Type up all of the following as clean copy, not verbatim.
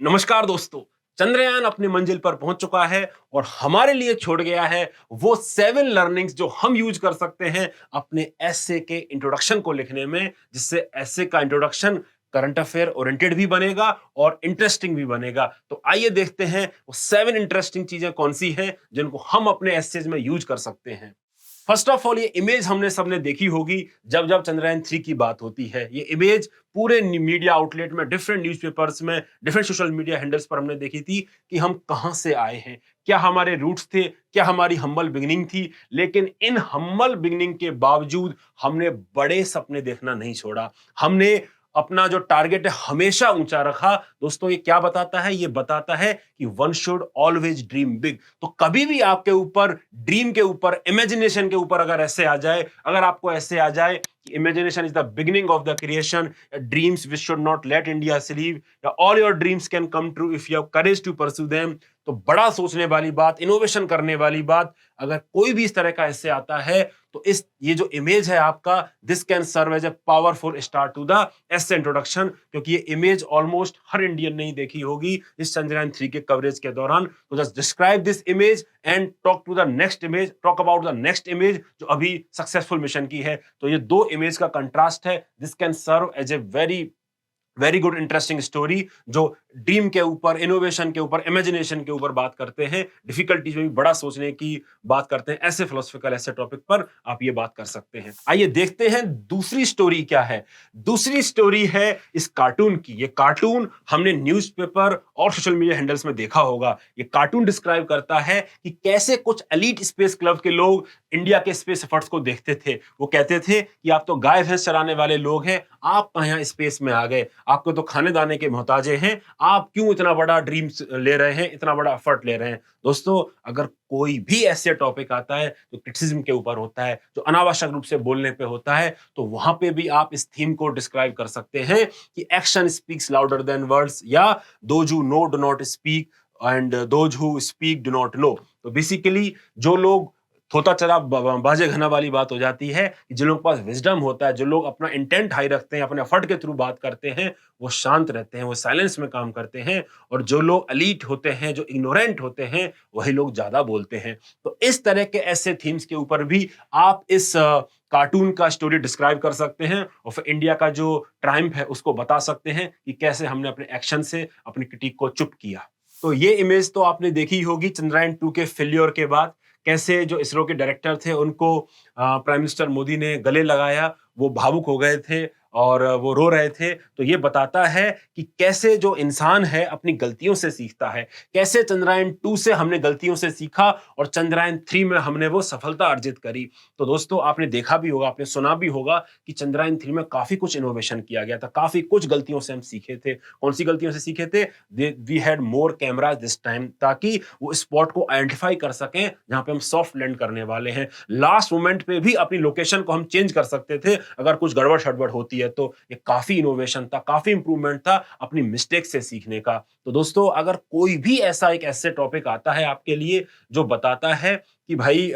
नमस्कार दोस्तों। चंद्रयान अपनी मंजिल पर पहुंच चुका है और हमारे लिए छोड़ गया है वो 7 लर्निंग्स जो हम यूज कर सकते हैं अपने एसे के इंट्रोडक्शन को लिखने में, जिससे एसे का इंट्रोडक्शन करंट अफेयर ओरिएंटेड भी बनेगा और इंटरेस्टिंग भी बनेगा। तो आइए देखते हैं वो 7 इंटरेस्टिंग चीजें कौन सी हैं जिनको हम अपने एसेज में यूज कर सकते हैं। फर्स्ट ऑफ ऑल, ये इमेज हमने सबने देखी होगी जब जब चंद्रयान 3 की बात होती है। ये इमेज पूरे मीडिया आउटलेट में, डिफरेंट न्यूज़पेपर्स में, डिफरेंट सोशल मीडिया हैंडल्स पर हमने देखी थी कि हम कहां से आए हैं, क्या हमारे रूट्स थे, क्या हमारी हम्बल बिगिनिंग थी। लेकिन इन हम्बल बिगिनिंग के बावजूद हमने बड़े सपने देखना नहीं छोड़ा। हमने अपना जो टारगेट है हमेशा ऊंचा रखा। दोस्तों, ये क्या बताता है? ये बताता है कि one should always dream big. तो कभी भी आपके ऊपर ड्रीम के ऊपर, इमेजिनेशन के ऊपर अगर ऐसे आ जाए, अगर आपको ऐसे आ जाए कि imagination is the beginning of the creation, dreams which should not let India sleep, या all your dreams can come true if you have courage to pursue them, तो बड़ा सोचने वाली बात, इनोवेशन करने वाली बात, अगर कोई भी इस तरह का ऐसे आता है तो इस ये जो इमेज है आपका, this can serve as a powerful start to the essay introduction. क्योंकि ये इमेज ऑलमोस्ट हर इंडियन ने ही देखी होगी इस चंद्रयान 3 के कवरेज के दौरान। तो just describe this image and talk to the next image, talk about the next image जो अभी सक्सेसफुल मिशन की है। तो ये दो इमेज का कंट्रास्ट है। This can serve as a very good interesting story जो ड्रीम के ऊपर, इनोवेशन के ऊपर, इमेजिनेशन के ऊपर बात करते हैं, डिफिकल्टीज में भी बड़ा सोचने की बात करते हैं। ऐसे फिलोसफिकल ऐसे टॉपिक पर आप ये बात कर सकते हैं। आइए देखते हैं दूसरी स्टोरी क्या है। दूसरी स्टोरी है इस कार्टून की। ये कार्टून हमने न्यूज़पेपर और सोशल मीडिया हैंडल्स में देखा होगा। ये कार्टून डिस्क्राइब करता है कि कैसे कुछ एलीट स्पेस क्लब के लोग इंडिया के स्पेस एफर्ट्स को देखते थे। वो कहते थे कि आप तो गाय भैंस चराने वाले लोग हैं, आप कहां यहां स्पेस में आ गए, आपको तो खाने दाने के मोहताजे हैं, आप क्यों इतना बड़ा ड्रीम्स ले रहे हैं, इतना बड़ा एफर्ट ले रहे हैं। दोस्तों, अगर कोई भी ऐसे टॉपिक आता है जो क्रिटिसिज्म के ऊपर होता है, जो अनावश्यक रूप से बोलने पे होता है, तो वहां पे भी आप इस थीम को डिस्क्राइब कर सकते हैं कि action speaks louder than words, या those who know do not speak and those who speak do not know. तो बेसिकली जो लोग, थोता चला बाजे घना वाली बात हो जाती है कि जिन लोगों के पास विजडम होता है, जो लोग अपना इंटेंट हाई रखते हैं, अपने एफर्ट के थ्रू बात करते हैं, वो शांत रहते हैं, वो साइलेंस में काम करते हैं। और जो लोग एलीट होते हैं, जो इग्नोरेंट होते हैं, वही लोग ज्यादा बोलते हैं। तो इस तरह के ऐसे थीम्स के ऊपर भी आप इस कार्टून का स्टोरी डिस्क्राइब कर सकते हैं और फिर इंडिया का जो ट्रायम्फ है उसको बता सकते हैं कि कैसे हमने अपने एक्शन से अपनी क्रिटिक को चुप किया। तो ये इमेज तो आपने देखी होगी चंद्रयान 2 के फेल्योर के बाद, कैसे जो इसरो के डायरेक्टर थे उनको प्राइम मिनिस्टर मोदी ने गले लगाया, वो भावुक हो गए थे और वो रो रहे थे। तो ये बताता है कि कैसे जो इंसान है अपनी गलतियों से सीखता है, कैसे चंद्रयान 2 से हमने गलतियों से सीखा और चंद्रयान 3 में हमने वो सफलता अर्जित करी। तो दोस्तों, आपने देखा भी होगा, आपने सुना भी होगा कि चंद्रयान 3 में काफी कुछ इनोवेशन किया गया था, काफी कुछ गलतियों से हम सीखे थे। कौन सी गलतियों से सीखे थे? We had more cameras this time, ताकि वो स्पॉट को आइडेंटिफाई कर सकें जहां पे हम सॉफ्ट लैंड करने वाले हैं। लास्ट मोमेंट पे भी अपनी लोकेशन को हम चेंज कर सकते थे अगर कुछ गड़बड़ शड़बड़ होती है। तो ये काफी इनोवेशन था, काफी इंप्रूवमेंट था अपनी मिस्टेक से सीखने का। तो दोस्तों, अगर कोई भी ऐसा एक ऐसे टॉपिक आता है आपके लिए जो बताता है कि भाई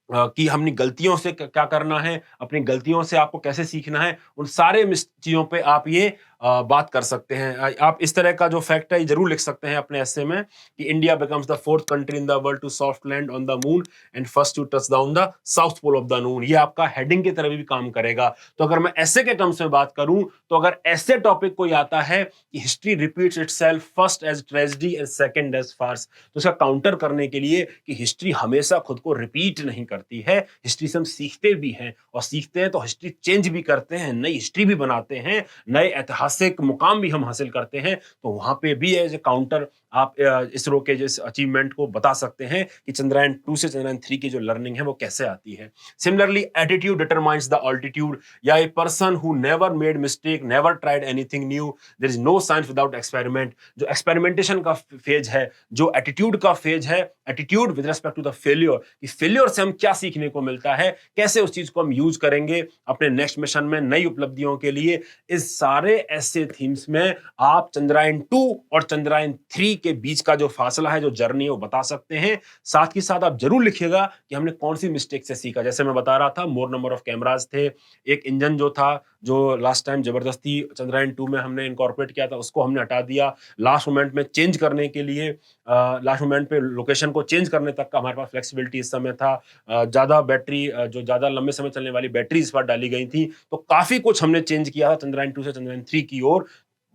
कि हमने गलतियों से क्या करना है, अपनी गलतियों से आपको कैसे सीखना है, उन सारे चीजों पे आप ये बात कर सकते हैं। आप इस तरह का जो फैक्ट है ये जरूर लिख सकते हैं अपने ऐसे में कि India becomes the fourth country in the world to soft land on the moon and first to touch down the south pole of the moon. ये आपका हेडिंग की तरह भी काम करेगा। तो अगर मैं ऐसे के टर्म्स में बात करूं, तो अगर ऐसे टॉपिक कोई आता है कि history repeats itself first as tragedy and second as farce, तो उसका काउंटर करने के लिए कि हिस्ट्री हमेशा खुद को रिपीट नहीं करती है, हिस्ट्री से हम सीखते भी हैं, और सीखते हैं तो हिस्ट्री चेंज भी करते हैं, नई हिस्ट्री भी बनाते हैं, नए ऐतिहासिक मुकाम भी हम हासिल करते हैं। तो वहां पे भी एज ए काउंटर आप इसरो के जिस अचीवमेंट को बता सकते हैं कि चंद्रयान 2 से चंद्रयान 3 की जो लर्निंग है वो कैसे आती है। Similarly, attitude determines the altitude, या a person who never made mistake, never tried anything new, there is no science without experiment. जो एक्सपेरिमेंटेशन का फेज है, जो एटीट्यूड का फेज है, attitude with respect to the failure, कि failure से हम क्या सीखने को मिलता है, कैसे उस चीज को हम यूज करेंगे अपने नेक्स्ट मिशन में नई उपलब्धियों के लिए, इस सारे ऐसे थीम्स में आप चंद्रयान 2 और चंद्रयान 3 के बीच का जो फासला है, जो जर्नी है, वो बता सकते हैं। साथ ही साथ आप जरूर लिखिएगा कि हमने कौन सी मिस्टेक से सीखा। जैसे मैं बता रहा था, मोर नंबर ऑफ कैमरास थे, एक इंजन जो था, जो लास्ट टाइम जबरदस्ती चंद्रयान 2 में हमने इनकॉर्पोरेट किया था, उसको हमने हटा दिया। लास्ट मोमेंट में चेंज करने के लिए, लास्ट मोमेंट पे लोकेशन को चेंज करने तक का हमारे पास फ्लेक्सिबिलिटी इस समय था। ज्यादा बैटरी, जो ज्यादा लंबे समय चलने वाली बैटरी इस बार डाली गई थी, तो काफी कुछ हमने चेंज किया था चंद्रयान 2 से चंद्रयान 3 की ओर,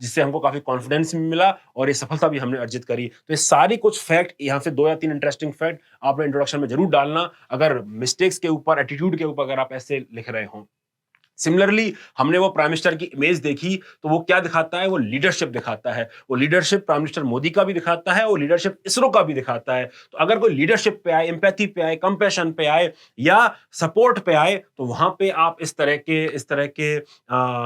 जिससे हमको काफी कॉन्फिडेंस भी मिला और ये सफलता भी हमने अर्जित करी। तो ये सारी कुछ फैक्ट, यहाँ से 2 या 3 इंटरेस्टिंग फैक्ट आपने इंट्रोडक्शन में जरूर डालना, अगर मिस्टेक्स के ऊपर, एटीट्यूड के ऊपर अगर आप ऐसे लिख रहे हो। सिमिलरली हमने वो प्राइम मिनिस्टर की इमेज देखी, तो वो क्या दिखाता है? वो लीडरशिप दिखाता है। वो लीडरशिप प्राइम मिनिस्टर मोदी का भी दिखाता है, और लीडरशिप इसरो का भी दिखाता है। तो अगर कोई लीडरशिप पे आए, एम्पैथी पे आए, कंपैशन पे आए या सपोर्ट पे आए, तो वहां पे आप इस तरह के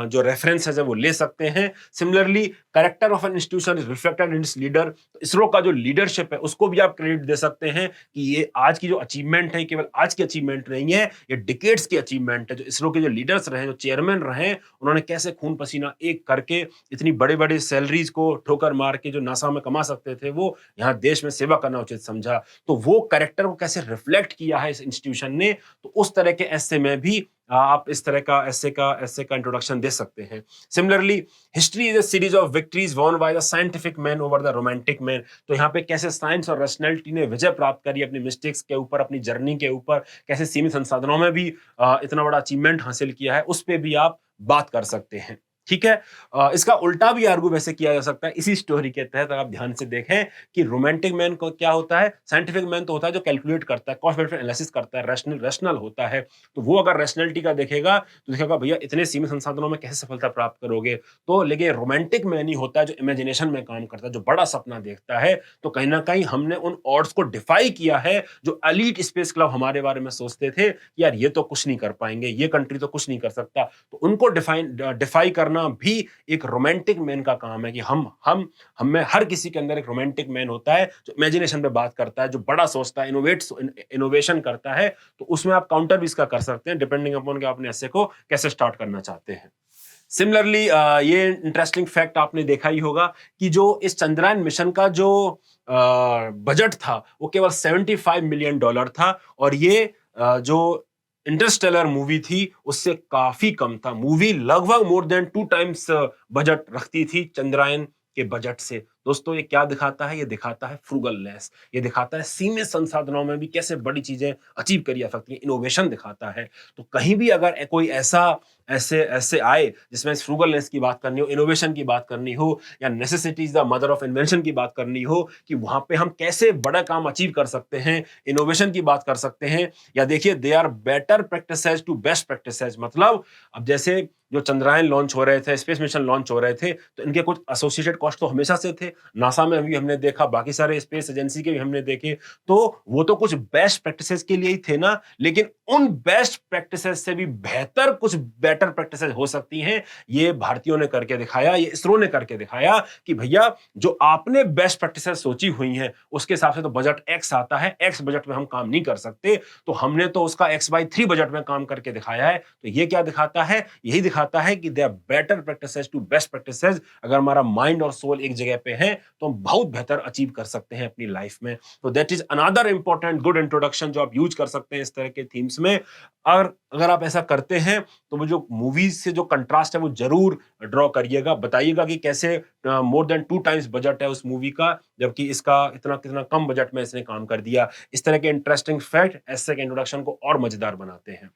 जो रेफरेंसेस है वो ले सकते हैं। Similarly character of an institution is reflected in its leader. तो इसरो का जो लीडरशिप है उसको भी आप क्रेडिट दे सकते हैं कि ये आज की जो अचीवमेंट है, केवल आज की अचीवमेंट नहीं है, ये डिकेड्स की अचीवमेंट है। जो इसरो के जो लीडर्स रहे, जो चेयरमैन रहे, उन्होंने कैसे खून पसीना एक करके इतनी बड़े बड़े सैलरीज को ठोकर मार के जो नासा में कमा सकते थे, वो यहाँ देश में सेवा करना उचित समझा। तो वो कैरेक्टर को कैसे रिफ्लेक्ट किया है इस इंस्टीट्यूशन ने, तो उस तरह के ऐसे में भी आप इस तरह का ऐसे का इंट्रोडक्शन दे सकते हैं। Similarly history is a series of victories won by the scientific man over the romantic man. तो यहाँ पे कैसे साइंस और रैशनैलिटी ने विजय प्राप्त करी अपनी मिस्टेक्स के ऊपर, अपनी जर्नी के ऊपर, कैसे सीमित संसाधनों में भी इतना बड़ा अचीवमेंट हासिल किया है, उस पे भी आप बात कर सकते हैं। ठीक है। इसका उल्टा भी आर्गू वैसे किया जा सकता है इसी स्टोरी के तहत। अगर आप ध्यान से देखें कि रोमांटिक मैन को क्या होता है, साइंटिफिक मैन तो होता है जो कैलकुलेट करता है, कॉस्ट बेनिफिट एनालिसिस करता है, रैशनल होता है। तो वो अगर रैशनैलिटी का देखेगा तो देखेगा भैया इतने सीमित संसाधनों में कैसे सफलता प्राप्त करोगे। तो लेकिन रोमांटिक मैन ही होता है जो इमेजिनेशन में काम करता है, जो बड़ा सपना देखता है। तो कहीं ना कहीं हमने उन ऑड्स को डिफाई किया है जो एलीट स्पेस क्लब हमारे बारे में सोचते थे, यार ये तो कुछ नहीं कर पाएंगे, ये कंट्री तो कुछ नहीं कर सकता। तो उनको डिफाई करना भी एक रोमांटिक मैन का काम है कि हम में हर किसी के अंदर एक रोमांटिक मैन होता है जो इमेजिनेशन पे बात करता है, जो बड़ा सोचता है, इनोवेशन करता है। तो उसमें आप काउंटर भी इसका कर सकते हैं, डिपेंडिंग अपॉन कि आपने ऐसे को कैसे स्टार्ट करना चाहते हैं। सिमिलरली ये इंटरेस्टिंग फैक्ट आपने देखा ही होगा कि जो इस चंद्रयान मिशन का जो बजट था वो केवल $75 मिलियन था, और ये जो इंटरस्टेलर मूवी थी उससे काफी कम था। मूवी लगभग मोर देन 2 टाइम्स बजट रखती थी चंद्रयान के बजट से। दोस्तों ये क्या दिखाता है? ये दिखाता है फ्रूगलनेस, ये दिखाता है सीमित संसाधनों में भी कैसे बड़ी चीजें अचीव करी जा सकती है, इनोवेशन दिखाता है। तो कहीं भी अगर कोई ऐसे ऐसे आए जिसमें फ्रूगलनेस की बात करनी हो, इनोवेशन की बात करनी हो, या necessity is the mother of invention की बात करनी हो, कि वहां पे हम कैसे बड़ा काम अचीव कर सकते हैं, इनोवेशन की बात कर सकते हैं, या देखिए they are better practices to best practices. मतलब अब जैसे जो चंद्रयान लॉन्च हो रहे थे, स्पेस मिशन लॉन्च हो रहे थे, तो इनके कुछ एसोसिएटेड कॉस्ट तो हमेशा से थे, नासा में भी हमने देखा, बाकी सारे स्पेस एजेंसी के भी हमने देखे। तो वो तो कुछ बेस्ट प्रैक्टिसेस के लिए ही थे ना, लेकिन उन बेस्ट प्रैक्टिसेस से भी बेहतर कुछ बेटर प्रैक्टिसेस हो सकती हैं। ये भारतीयों ने करके दिखाया, ये इसरो ने करके दिखाया कि भैया जो आपने बेस्ट प्रैक्टिसेस सोची हुई हैं उसके हिसाब से तो बजट एक्स आता है, एक्स बजट में हम काम नहीं कर सकते, तो हमने तो उसका x/3 बजट में काम करके दिखाया है। तो ये क्या दिखाता है? यही दिखाता है कि they are better practices to best practices. अगर हमारा माइंड और सोल एक जगह पे है तो हम बहुत बेहतर अचीव कर सकते हैं अपनी लाइफ में। तो that is another important good introduction जो आप यूज कर सकते हैं इस तरह के थीम्स में। और अगर आप ऐसा करते हैं तो वो जो मूवीज से जो कंट्रास्ट है वो जरूर ड्रॉ करिएगा, बताइएगा कि कैसे मोर देन 2 टाइम्स बजट है उस मूवी का, जबकि इसका इतना कितना कम बजट में इसने काम कर दिया। इस तरह के इंटरेस्टिंग फैक्ट ऐसे के इंट्रोडक्शन को और मजेदार बनाते हैं।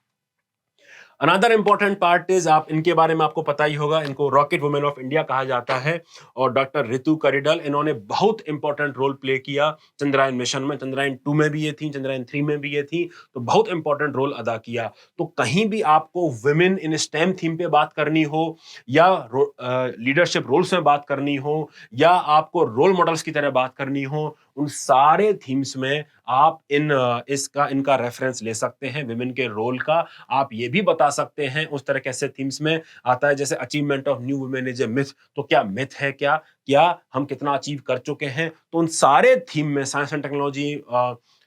अनदर इंपॉर्टेंट पार्ट इज, आप इनके बारे में आपको पता ही होगा, इनको रॉकेट वुमेन ऑफ इंडिया कहा जाता है, और डॉक्टर रितु करिडल, इन्होंने बहुत इंपॉर्टेंट रोल प्ले किया चंद्रयान मिशन में। चंद्रयान 2 में भी ये थी, चंद्रयान 3 में भी ये थी, तो बहुत इंपॉर्टेंट रोल अदा किया। तो कहीं भी आपको वुमेन इन स्टेम थीम पे बात करनी हो, या लीडरशिप रोल्स में बात करनी हो, या आपको रोल मॉडल्स की तरह बात करनी हो, उन सारे थीम्स में आप इनका रेफरेंस ले सकते हैं, विमेन के रोल का। आप ये भी बता सकते हैं, उस तरह कैसे थीम्स में आता है, जैसे achievement of new women is a myth, तो क्या मिथ है, क्या क्या हम कितना अचीव कर चुके हैं। तो उन सारे थीम में साइंस एंड टेक्नोलॉजी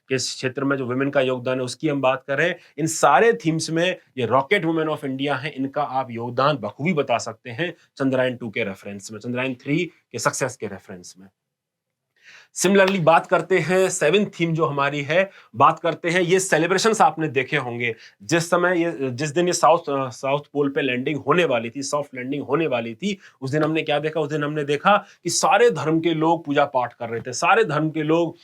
के क्षेत्र में जो वुमेन का योगदान है उसकी हम बात करें, इन सारे थीम्स में ये रॉकेट वुमेन ऑफ इंडिया है, इनका आप योगदान बखूबी बता सकते हैं चंद्रयान 2 के रेफरेंस में, चंद्रयान 3 के सक्सेस के रेफरेंस में। सिमिलरली बात करते हैं सेवेंथ थीम जो हमारी है, बात करते हैं ये सेलिब्रेशंस आपने देखे होंगे। जिस दिन ये साउथ पोल पे लैंडिंग होने वाली थी, सॉफ्ट लैंडिंग होने वाली थी, उस दिन हमने क्या देखा? उस दिन हमने देखा कि सारे धर्म के लोग पूजा पाठ कर रहे थे, सारे धर्म के लोग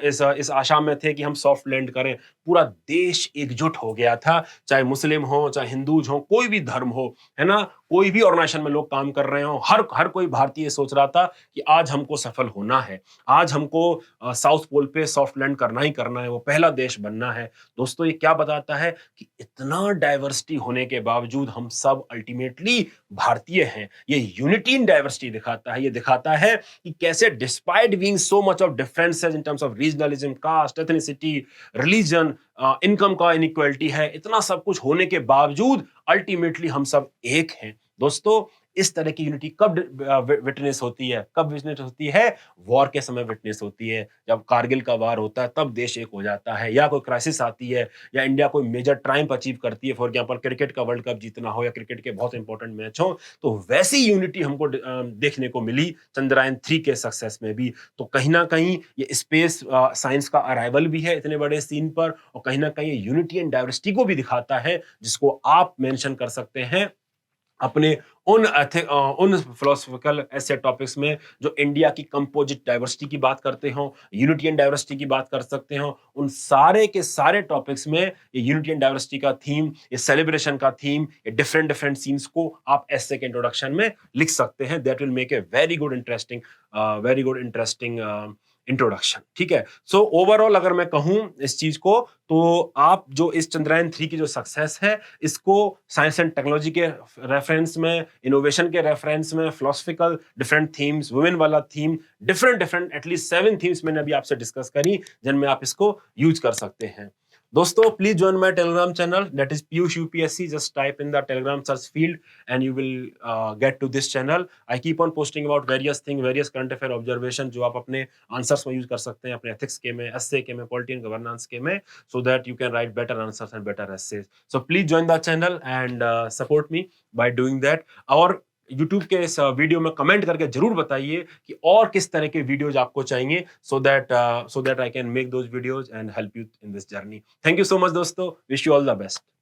इस आशा में थे कि हम सॉफ्ट लैंड करें। पूरा देश एकजुट हो गया था, चाहे मुस्लिम हो, चाहे हिंदूज हो, कोई भी धर्म हो, है ना, कोई भी ऑर्गेनाइजेशन में लोग काम कर रहे हो, हर कोई भारतीय सोच रहा था कि आज हमको सफल होना है, आज हमको साउथ पोल पे सॉफ्ट लैंड करना ही करना है, वो पहला देश बनना है। दोस्तों, ये क्या बताता है कि इतना डाइवर्सिटी होने के बावजूद हम सब अल्टीमेटली भारतीय हैं। ये यूनिटी इन डाइवर्सिटी दिखाता है। ये दिखाता है कि कैसे despite being so much of differences in terms of regionalism, caste, ethnicity, religion, income का इनइक्वालिटी है, इतना सब कुछ होने के बावजूद अल्टीमेटली हम सब एक हैं। दोस्तों, इस तरह की यूनिटी कब विटनेस होती है? कब विटनेस होती है? वॉर के समय विटनेस होती है। जब कारगिल का वार होता है तब देश एक हो जाता है, या कोई क्राइसिस आती है, या इंडिया कोई मेजर ट्रायम्फ अचीव करती है, फॉर एग्जांपल क्रिकेट का वर्ल्ड कप जीतना हो या क्रिकेट के बहुत इंपॉर्टेंट मैच हो, तो वैसी यूनिटी हमको देखने को मिली चंद्रयान 3 के सक्सेस में भी। तो कहीं ना कहीं ये स्पेस साइंस का अराइवल भी है इतने बड़े सीन पर, और कहीं ना कहीं ये यूनिटी एंड डाइवर्सिटी को भी दिखाता है, जिसको आप मेंशन कर सकते हैं अपने उन फिलोसॉफिकल ऐसे टॉपिक्स में जो इंडिया की कंपोजिट डाइवर्सिटी की बात करते हो, यूनिटी एंड डाइवर्सिटी की बात कर सकते हो। उन सारे के सारे टॉपिक्स में ये यूनिटी एंड डाइवर्सिटी का थीम, ये सेलिब्रेशन का थीम, ये डिफरेंट डिफरेंट सीन्स को आप ऐसे के इंट्रोडक्शन में लिख सकते हैं। That will make a very good interesting introduction. ठीक है। सो ओवरऑल अगर मैं कहूं इस चीज को, तो आप जो इस चंद्रयान 3 की जो सक्सेस है, इसको साइंस एंड टेक्नोलॉजी के रेफरेंस में, इनोवेशन के रेफरेंस में, फिलोसफिकल डिफरेंट थीम्स, वुमेन वाला theme, different different at least 7 themes मैंने अभी आपसे डिस्कस करी, जिनमें आप इसको यूज कर सकते हैं। दोस्तों, please join my Telegram channel, that is Piyush UPSC. Just type in the Telegram search field and you will get to this channel. I keep on posting about various things, various current affair observation जो आप अपने answers में use कर सकते हैं, अपने ethics के में, एस्से के में, पॉलिटी एंड गवर्नेंस के में, so that you can write better answers and better essays. So please join the channel and support me by doing that. और YouTube के इस वीडियो में कमेंट करके जरूर बताइए कि और किस तरह के वीडियोज आपको चाहिए, so that I can make those videos and help you in this journey. Thank you so much दोस्तों. Wish you all the best.